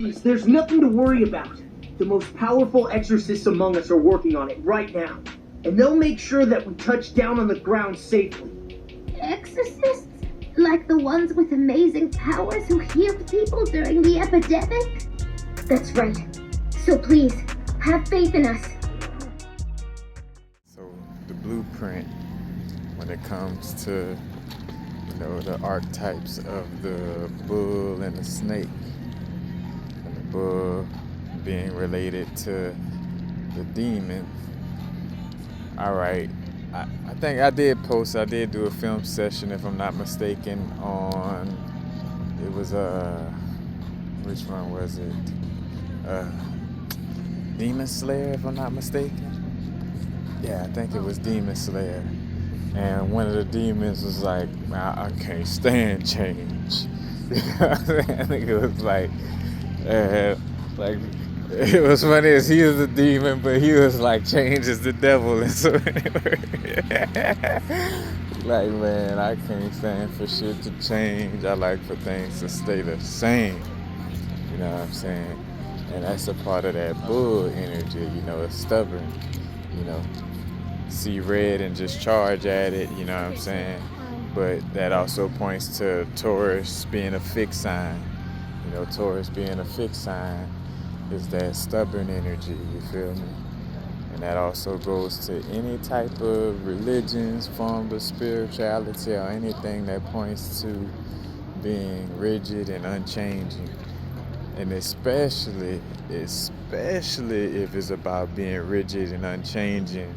There's nothing to worry about. The most powerful exorcists among us are working on it right now. And they'll make sure that we touch down on the ground safely. Exorcists? Like the ones with amazing powers who healed people during the epidemic? That's right. So please, have faith in us. So the blueprint, when it comes to, the archetypes of the bull and the snake, and the bull being related to the demon. All right, I think I did do a film session, if I'm not mistaken, on, it was, which one was it? Demon Slayer, if I'm not mistaken. Yeah, I think it was Demon Slayer. And one of the demons was like, I can't stand change. I think it was like, it was funny as he was a demon, but he was like, change is the devil. And so like, man, I can't stand for shit to change. I like for things to stay the same. You know what I'm saying? And that's a part of that bull energy, it's stubborn, see red and just charge at it, you know what I'm saying? But that also points to Taurus being a fixed sign. Taurus being a fixed sign is that stubborn energy, you feel me? And that also goes to any type of religions, form of spirituality, or anything that points to being rigid and unchanging. And especially if it's about being rigid and unchanging,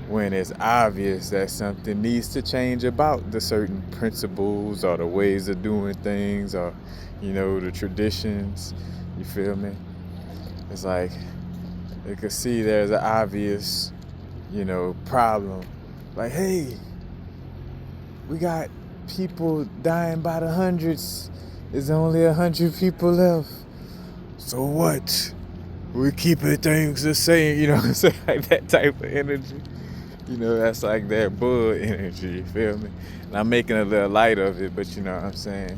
when it's obvious that something needs to change about the certain principles or the ways of doing things or, the traditions, you feel me? It's like, you can see there's an obvious, problem. Like, hey, we got people dying by the hundreds. There's only 100 people left. So what? We keeping things the same, you know what I'm saying? Like that type of energy. That's like that bull energy, you feel me? And I'm making a little light of it, but you know what I'm saying?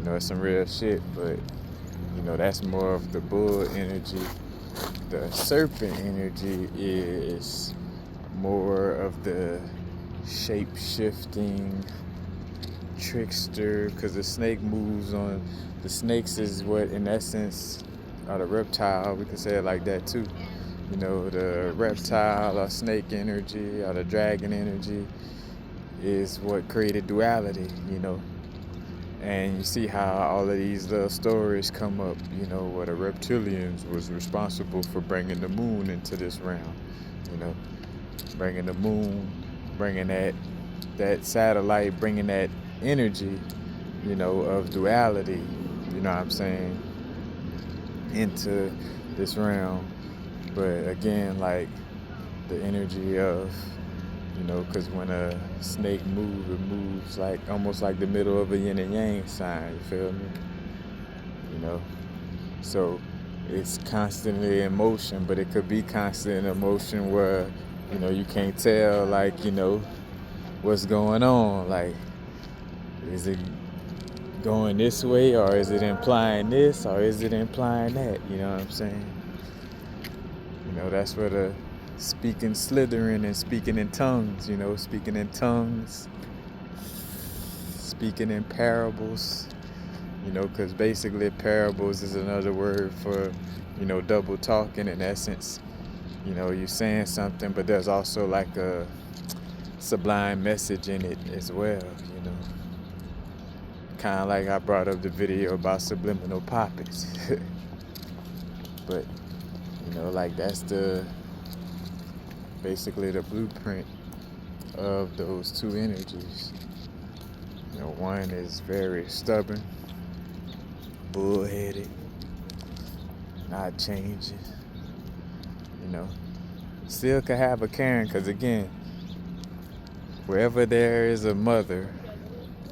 It's some real shit, but, that's more of the bull energy. The serpent energy is more of the shape-shifting trickster, because the snake moves on. The snakes is what, in essence, are the reptile. We can say it like that too. The reptile or snake energy or the dragon energy is what created duality, And you see how all of these little stories come up, where the reptilians was responsible for bringing the moon into this realm, bringing the moon, bringing that satellite, bringing that energy, of duality, you know what I'm saying, into this realm. But again, like the energy of, because when a snake moves, it moves like almost like the middle of a yin and yang sign, you feel me? So it's constantly in motion, but it could be constant in motion where, you can't tell, like, what's going on. Like, is it going this way, or is it implying this, or is it implying that? You know what I'm saying? That's where the speaking Slytherin and speaking in tongues, speaking in tongues, speaking in parables, because basically parables is another word for, double talking in essence. You're saying something, but there's also like a sublime message in it as well, Kind of like I brought up the video about subliminal poppets. But, like that's basically the blueprint of those two energies. One is very stubborn, bullheaded, not changing. Still could have a Karen, because again, wherever there is a mother,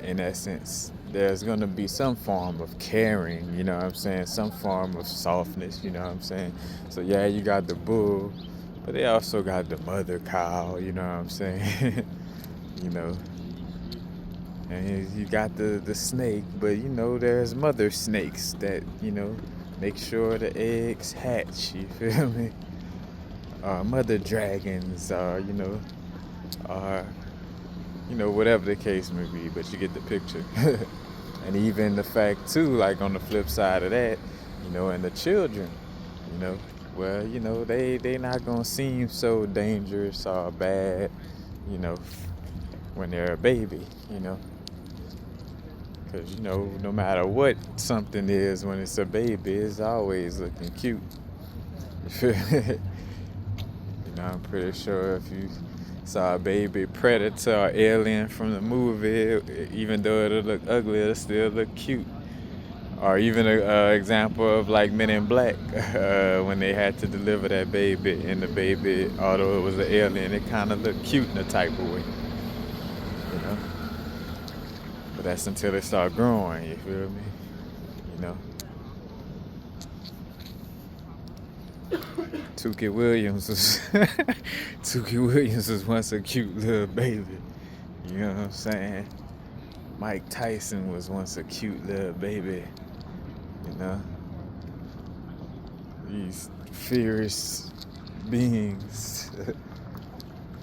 in essence, there's going to be some form of caring, you know what I'm saying? Some form of softness, you know what I'm saying? So yeah, you got the bull, but they also got the mother cow, you know what I'm saying? And you got the snake, but you know there's mother snakes that, you know, make sure the eggs hatch, you feel me? Mother dragons, you know, you know, whatever the case may be, but you get the picture. And even the fact too, like on the flip side of that, you know, and the children, you know, well, you know, they not gonna seem so dangerous or bad, you know, when they're a baby, you know. Because, you know, no matter what something is, when it's a baby, it's always looking cute. You feel me? You know, I'm pretty sure if you saw a baby predator or alien from the movie, even though it'll look ugly, it'll still look cute. Or even an example of like Men in Black, when they had to deliver that baby, and the baby, although it was an alien, it kind of looked cute in a type of way, you know. But that's until it start growing, you feel me? You know. Tukey Williams was once a cute little baby. You know what I'm saying? Mike Tyson was once a cute little baby. You know? These fierce beings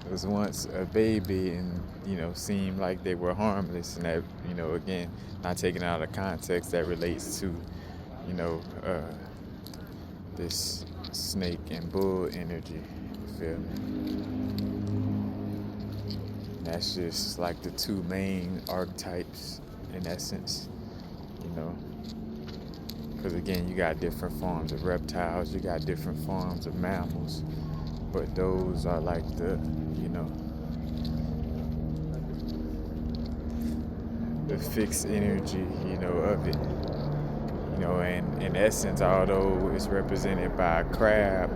was once a baby and, you know, seemed like they were harmless. And that, you know, again, not taken out of context, that relates to, you know, this snake and bull energy, you feel me? That's just like the two main archetypes in essence, you know, because again, you got different forms of reptiles, you got different forms of mammals, but those are like the, you know, the fixed energy, you know, of it. You know, and in essence, although it's represented by a crab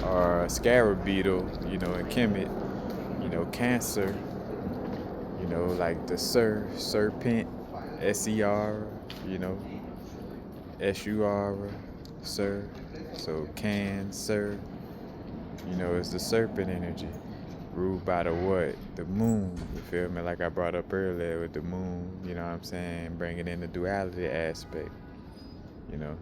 or a scarab beetle, you know, in Kemet, you know, Cancer, you know, like the SerPent, S-E-R, you know, S-U-R, Ser, so Cancer, you know, it's the serpent energy, ruled by the what? The moon, you feel me? Like I brought up earlier with the moon, you know what I'm saying? Bringing in the duality aspect. You know,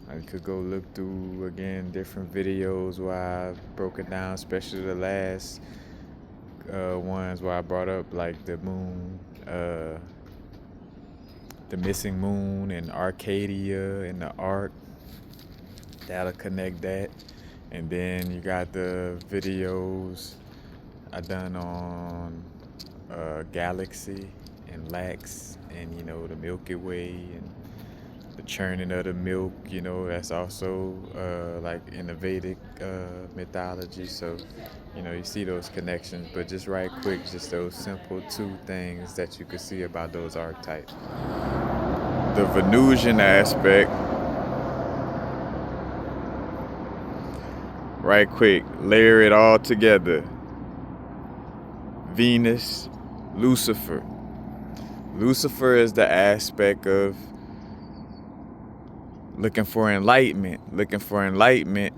I could go look through, again, different videos where I broke it down, especially the last ones where I brought up like the moon, the missing moon and Arcadia and the Ark. That'll connect that. And then you got the videos I done on Galaxy and Lax and, you know, the Milky Way and the churning of the milk, you know, that's also like in the Vedic mythology. So, you know, you see those connections, but just right quick, just those simple two things that you could see about those archetypes. The Venusian aspect, right quick, layer it all together. Venus, Lucifer. Lucifer is the aspect of looking for enlightenment. Looking for enlightenment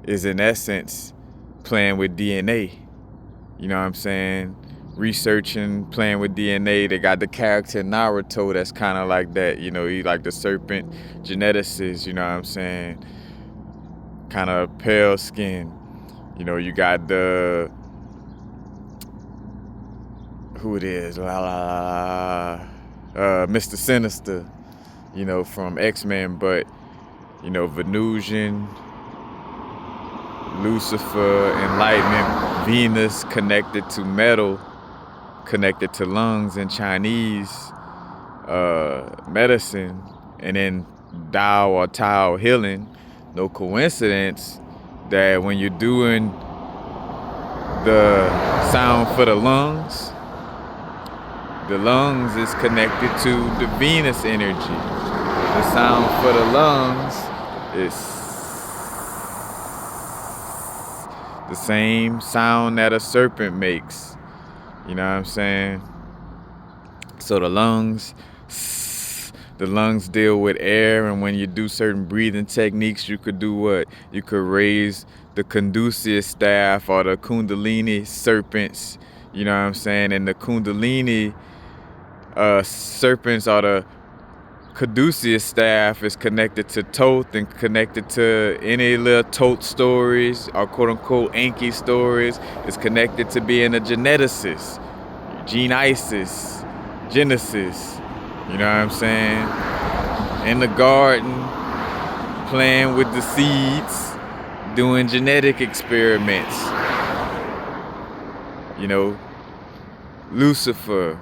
is in essence playing with DNA. You know what I'm saying? Researching, playing with DNA. They got the character Naruto that's kind of like that. You know, he like the serpent geneticist, you know what I'm saying? Kind of pale skin. You know, you got the, who it is? Mr. Sinister, you know, from X-Men, but, you know, Venusian, Lucifer, enlightenment, Venus connected to metal, connected to lungs in Chinese medicine, and then Tao or Tao healing. No coincidence that when you're doing the sound for the lungs is connected to the Venus energy. The sound for the lungs is the same sound that a serpent makes. You know what I'm saying? So the lungs deal with air, and when you do certain breathing techniques, you could do what? You could raise the Caduceus staff or the Kundalini serpents. You know what I'm saying? And the Kundalini serpents are the caduceus staff is connected to Thoth and connected to any little Thoth stories or quote-unquote Anki stories. It's connected to being a geneticist, Genesis, Genesis. You know what I'm saying? In the garden, playing with the seeds, doing genetic experiments. You know, Lucifer.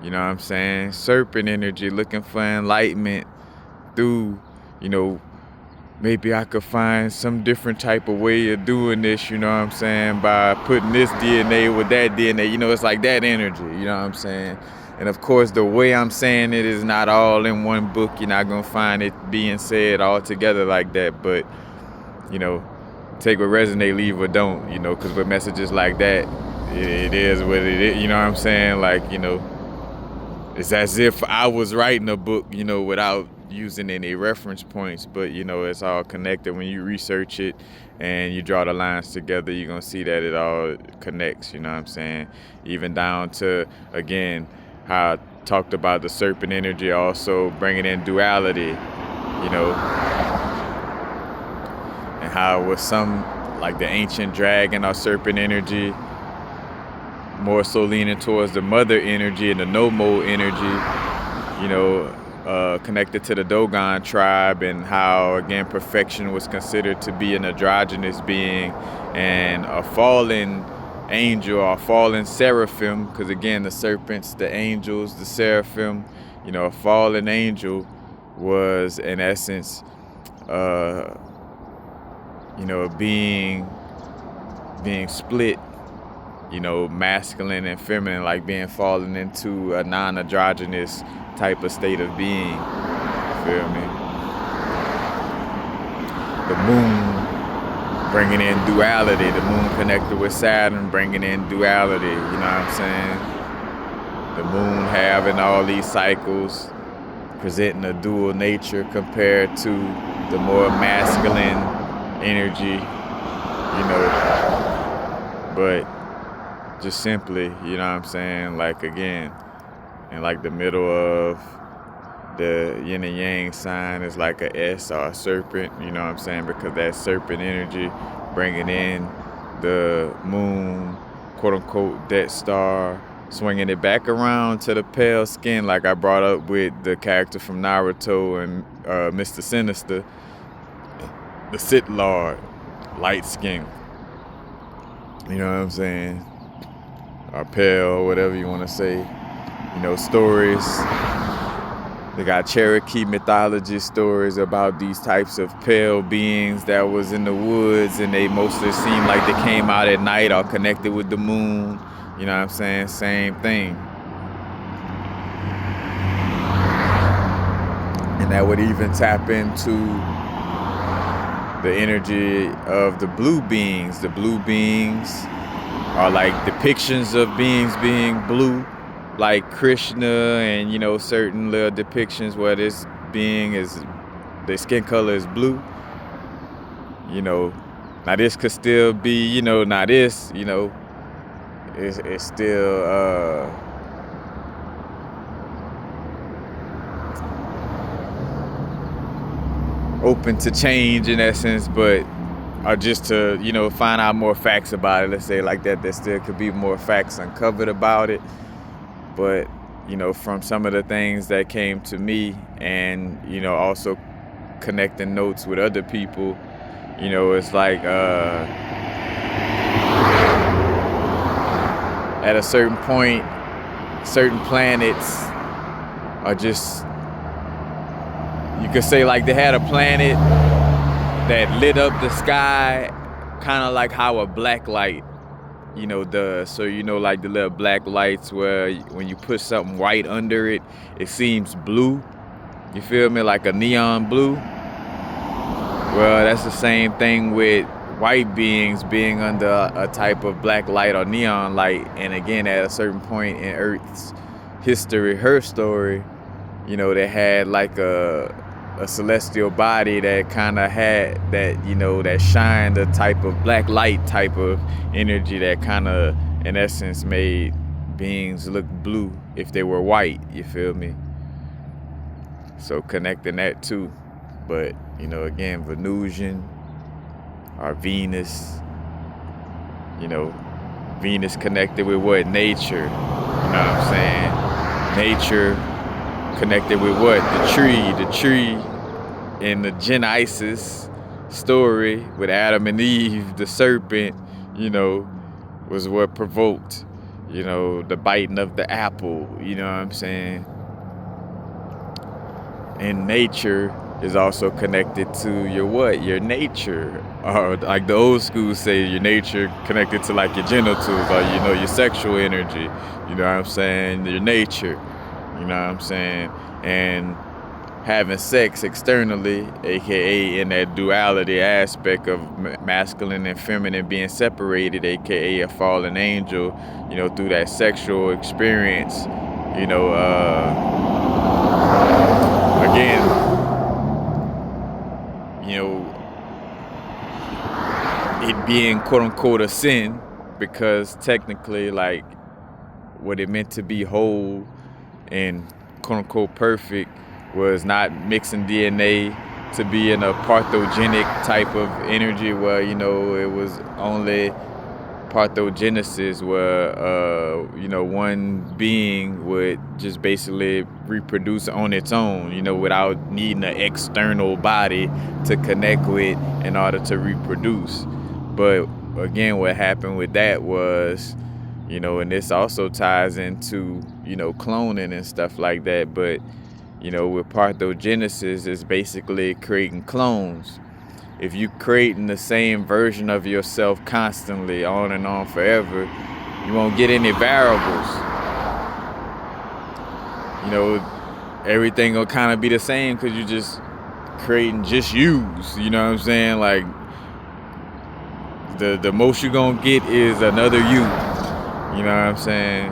You know what I'm saying? Serpent energy, looking for enlightenment through, you know, maybe I could find some different type of way of doing this, you know what I'm saying, by putting this DNA with that DNA. You know, it's like that energy, you know what I'm saying? And of course, the way I'm saying it is not all in one book. You're not going to find it being said all together like that. But, you know, take what resonate, leave what don't, you know, because with messages like that, it is what it is, you know what I'm saying? Like, you know, it's as if I was writing a book, you know, without using any reference points, but, you know, it's all connected. When you research it and you draw the lines together, you're going to see that it all connects, you know what I'm saying? Even down to, again, how I talked about the serpent energy also bringing in duality, you know, and how with some, like the ancient dragon or serpent energy, more so leaning towards the mother energy and the no-mo energy, you know, connected to the Dogon tribe, and how, again, perfection was considered to be an androgynous being and a fallen angel or fallen seraphim, because, again, the serpents, the angels, the seraphim, you know, a fallen angel was, in essence, you know, being split, you know, masculine and feminine, like being fallen into a non-androgynous type of state of being. Feel me? The moon bringing in duality. The moon connected with Saturn, bringing in duality. You know what I'm saying? The moon having all these cycles, presenting a dual nature compared to the more masculine energy, you know, but just simply, you know what I'm saying, like, again, in like the middle of the yin and yang sign is like a S or a serpent, you know what I'm saying, because that serpent energy bringing in the moon, quote unquote Death Star, swinging it back around to the pale skin, like I brought up with the character from Naruto and Mr. Sinister, the Sith Lord, light skin, you know what I'm saying, or pale, whatever you want to say. You know, stories, they got Cherokee mythology stories about these types of pale beings that was in the woods, and they mostly seemed like they came out at night or connected with the moon, you know what I'm saying, same thing. And that would even tap into the energy of the blue beings. The blue beings are like depictions of beings being blue, like Krishna, and, you know, certain little depictions where this being is, their skin color is blue. You know, now this could still be, you know, now this, you know, it's still open to change in essence, but or just to, you know, find out more facts about it, let's say like that, there still could be more facts uncovered about it. But, you know, from some of the things that came to me, and, you know, also connecting notes with other people, you know, it's like at a certain point, certain planets are just, you could say like they had a planet that lit up the sky, kind of like how a black light, you know, does. So, you know, like the little black lights where when you put something white under it, it seems blue. You feel me? Like a neon blue. Well, that's the same thing with white beings being under a type of black light or neon light. And again, at a certain point in Earth's history, her story, you know, they had like a celestial body that kind of had that, you know, that shined a type of black light type of energy that kind of, in essence, made beings look blue, if they were white, you feel me? So connecting that too. But, you know, again, Venusian or Venus, you know, Venus connected with what? Nature. You know what I'm saying? Nature connected with what? The tree. The tree in the Genesis story with Adam and Eve, the serpent, you know, was what provoked, you know, the biting of the apple. You know what I'm saying? And nature is also connected to your what? Your nature. Or like the old school say, your nature connected to like your genitals or, you know, your sexual energy. You know what I'm saying? Your nature. You know what I'm saying? And having sex externally, aka in that duality aspect of masculine and feminine being separated, aka a fallen angel, you know, through that sexual experience, you know, again, you know, it being quote unquote a sin, because technically, like, what it meant to be whole and quote unquote perfect was not mixing DNA to be in a parthogenic type of energy where, you know, it was only parthenogenesis where, you know, one being would just basically reproduce on its own, you know, without needing an external body to connect with in order to reproduce. But again, what happened with that was, you know, and this also ties into, you know, cloning and stuff like that. But, you know, with parthenogenesis, it's basically creating clones. If you creating the same version of yourself constantly, on and on forever, you won't get any variables. You know, everything will kind of be the same because you're just creating just yous. You know what I'm saying? Like, the most you're gonna get is another you. You know what I'm saying?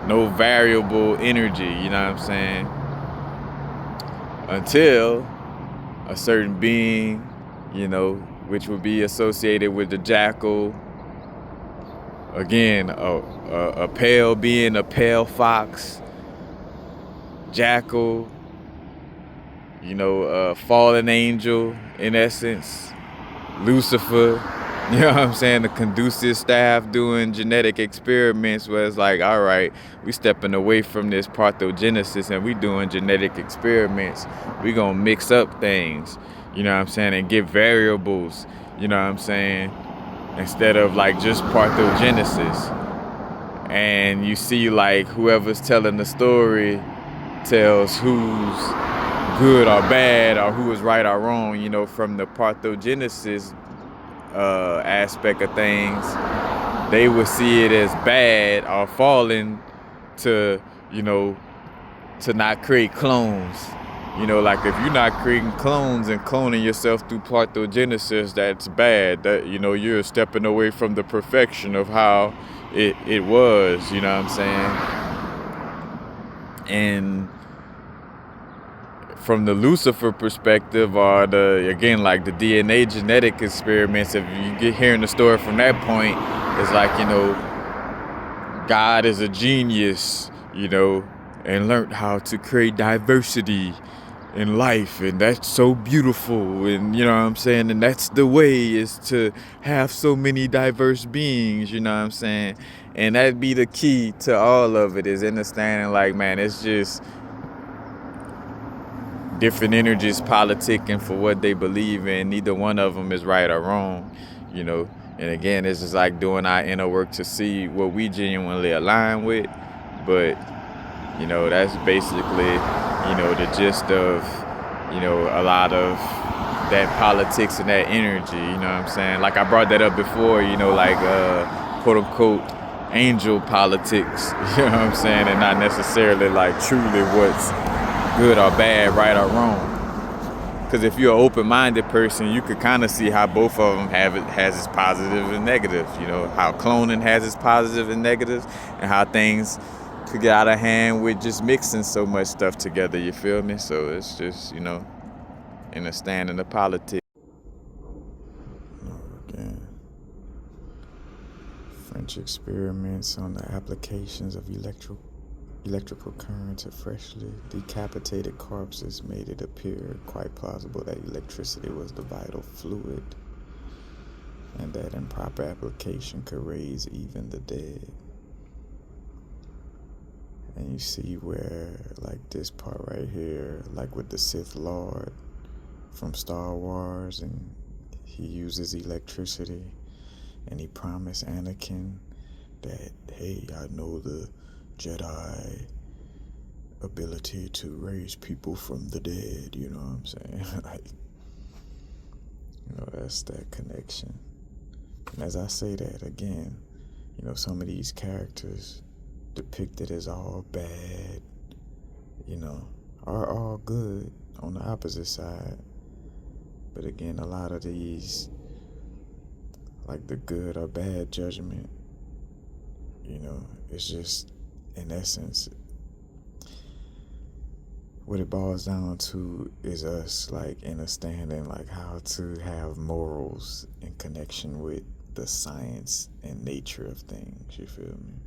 No variable energy, you know what I'm saying? Until a certain being, you know, which would be associated with the jackal. Again, a pale being, a pale fox, jackal, you know, a fallen angel in essence, Lucifer. You know what I'm saying? The conducive staff doing genetic experiments where it's like, all right, we stepping away from this parthenogenesis and we doing genetic experiments. We gonna mix up things, you know what I'm saying, and get variables, you know what I'm saying, instead of like just parthenogenesis. And you see like whoever's telling the story tells who's good or bad or who is right or wrong, you know, from the parthenogenesis aspect of things. They would see it as bad or falling to, you know, to not create clones. You know, like if you're not creating clones and cloning yourself through parthenogenesis, that's bad. That, you know, you're stepping away from the perfection of how it was, you know what I'm saying? And from the Lucifer perspective, or the, again, like the DNA genetic experiments, if you get hearing the story from that point, it's like, you know, God is a genius, you know, and learned how to create diversity in life, and that's so beautiful, and you know what I'm saying, and that's the way, is to have so many diverse beings, you know what I'm saying, and that'd be the key to all of it, is understanding like, man, it's just different energies politicking for what they believe in. Neither one of them is right or wrong, you know. And again, it's just like doing our inner work to see what we genuinely align with. But, you know, that's basically, you know, the gist of, you know, a lot of that politics and that energy, you know what I'm saying? Like I brought that up before, you know, like quote unquote angel politics, you know what I'm saying? And not necessarily like truly what's good or bad, right or wrong. Because if you're an open-minded person, you could kind of see how both of them has its positive and negative. You know, how cloning has its positive and negatives, and how things could get out of hand with just mixing so much stuff together, you feel me? So it's just, you know, understanding the politics. Again, French experiments on the applications of electrical currents of freshly decapitated corpses made it appear quite plausible that electricity was the vital fluid, and that improper application could raise even the dead. And you see where, like this part right here, like with the Sith Lord from Star Wars, and he uses electricity, and he promised Anakin that, hey, I know the Jedi ability to raise people from the dead, you know what I'm saying? Like, you know, that's that connection. And as I say that again, you know, some of these characters depicted as all bad, you know, are all good on the opposite side. But again, a lot of these, like the good or bad judgment, you know, it's just, in essence, what it boils down to is us, like, understanding, like, how to have morals in connection with the science and nature of things, you feel me?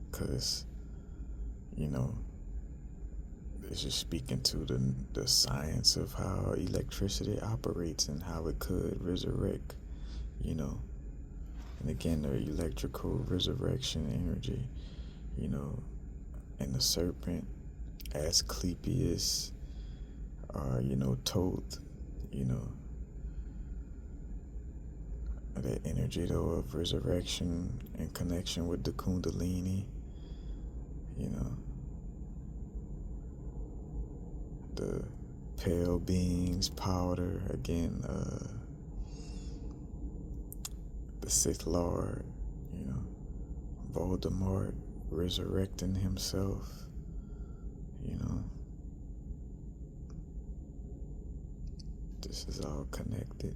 Because, you know, it's just speaking to the science of how electricity operates and how it could resurrect, you know. And again, the electrical resurrection energy, you know, and the SerPent, as Clepius, or, you know, Toth, you know, that energy, though, of resurrection in connection with the Kundalini, you know, the pale beings, powder, again, the Sith Lord, you know, Voldemort resurrecting himself, you know. This is all connected.